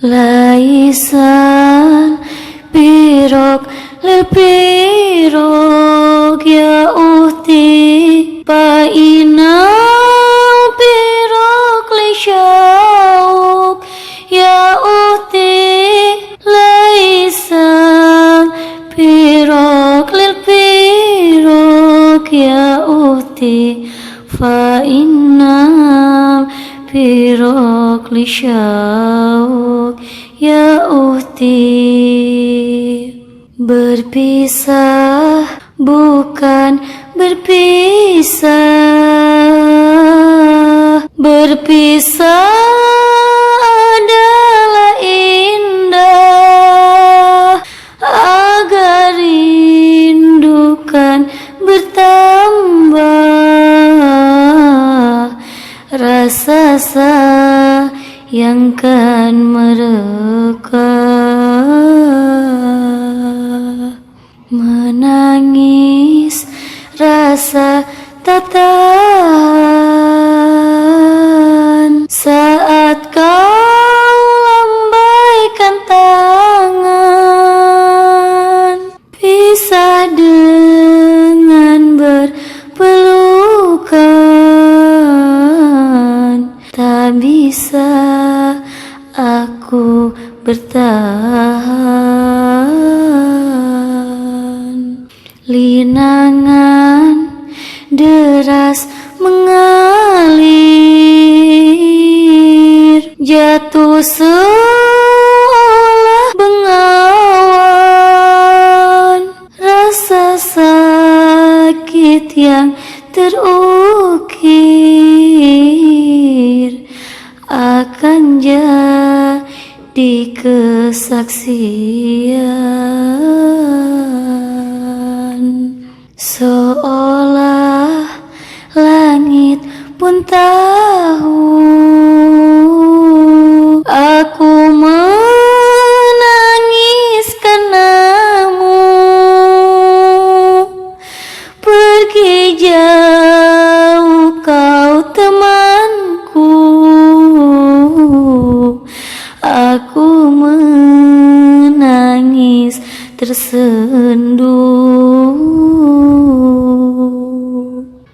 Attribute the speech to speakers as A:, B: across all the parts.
A: Laisan pirok lil pirok ya uhti painau pirok li syauk ya uhti laisan pirok lil pirok ya uhti fa innal pirok li syauk ya uhti. Berpisah bukan berpisah, berpisah adalah indah agar rindukan bertambah, rasa sayangkan mereka. Menangis rasa tak tahan saat kau lambaikan tangan, pisah dengan berpelukan. Tak bisa aku bertahan. Linangan deras mengalir, jatuh seolah bengawan. Rasa sakit yang terukir akan jadi kesaksian. Seolah langit pun tahu aku menangis karenamu. Pergi jauh kau temanku, aku menangis tersenduh.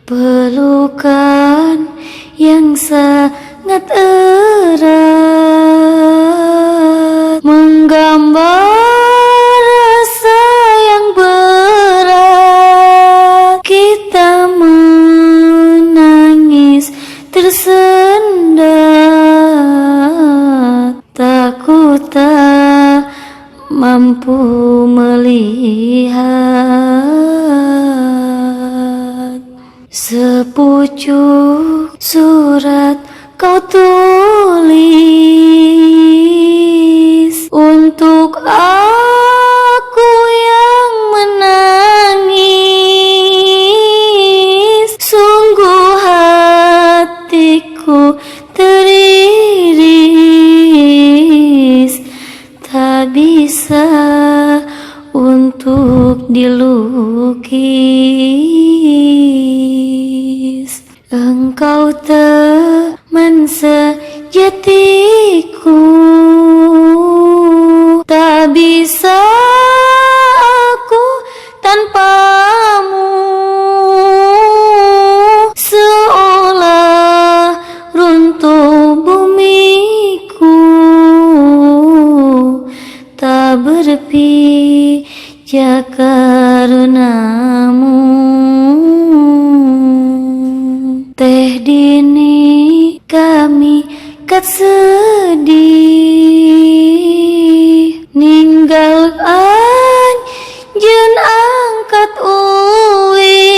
A: Pelukan yang sangat erat menggambar rasa yang berat. Kita menangis tersendat, takut tak mampu melihat. Sepucuk surat kau tulis untuk aku yang menangis. Sungguh hatiku teriris, tak bisa untuk dilukis. Engkau teman sejatiku, tak bisa aku tanpamu. Seolah runtuh bumiku, tak berpijak karenamu. Teh dini kami kat sedih, ninggal anjeun angkat uwi.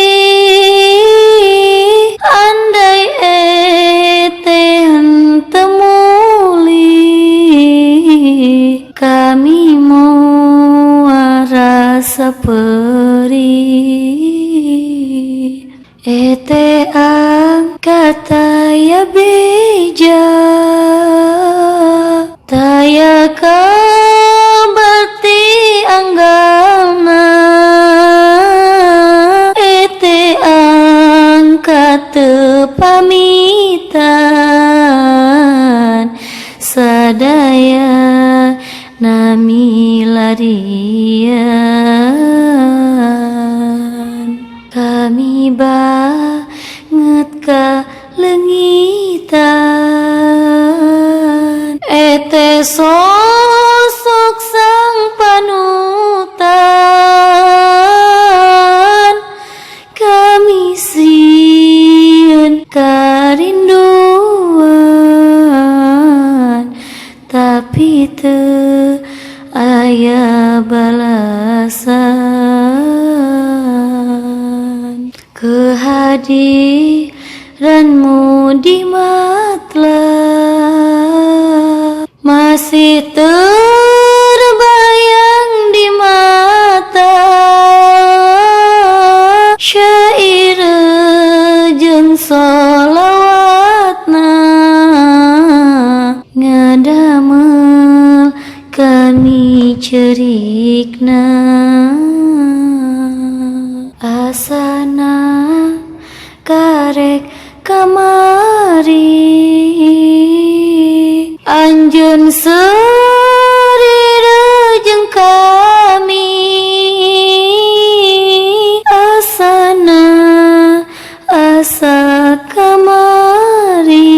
A: Andai eteh henteu muli, kami mau rasa perih. Ete angkat taya beja, taya kabar ti anggalna. Ete angkat teu pamitan sadaya kehadiranmu di matlab masih terbayang di mata syair jeung sholawatna ngadamel kami cerikna asana karek kamari anjeun sarirejeng kami asana asa kamari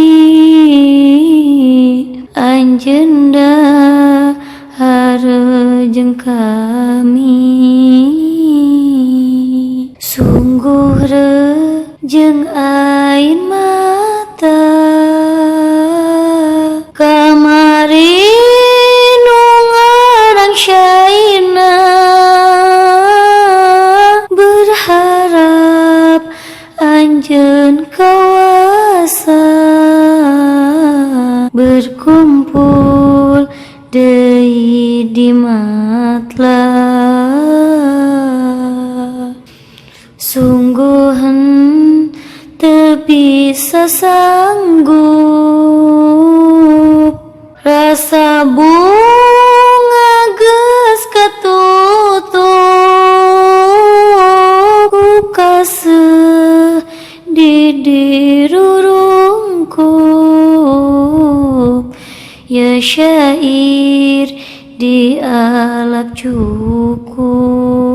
A: anjeun harejeng kami sungguh rejeng ain mata kamari nu ngarang syairna berharap anjeun kawasa berkumpul deui di matlab sungguh teu bisa sanggup rasa bunga geus katutup ku kasedih dirungkup ya syair di alap cukup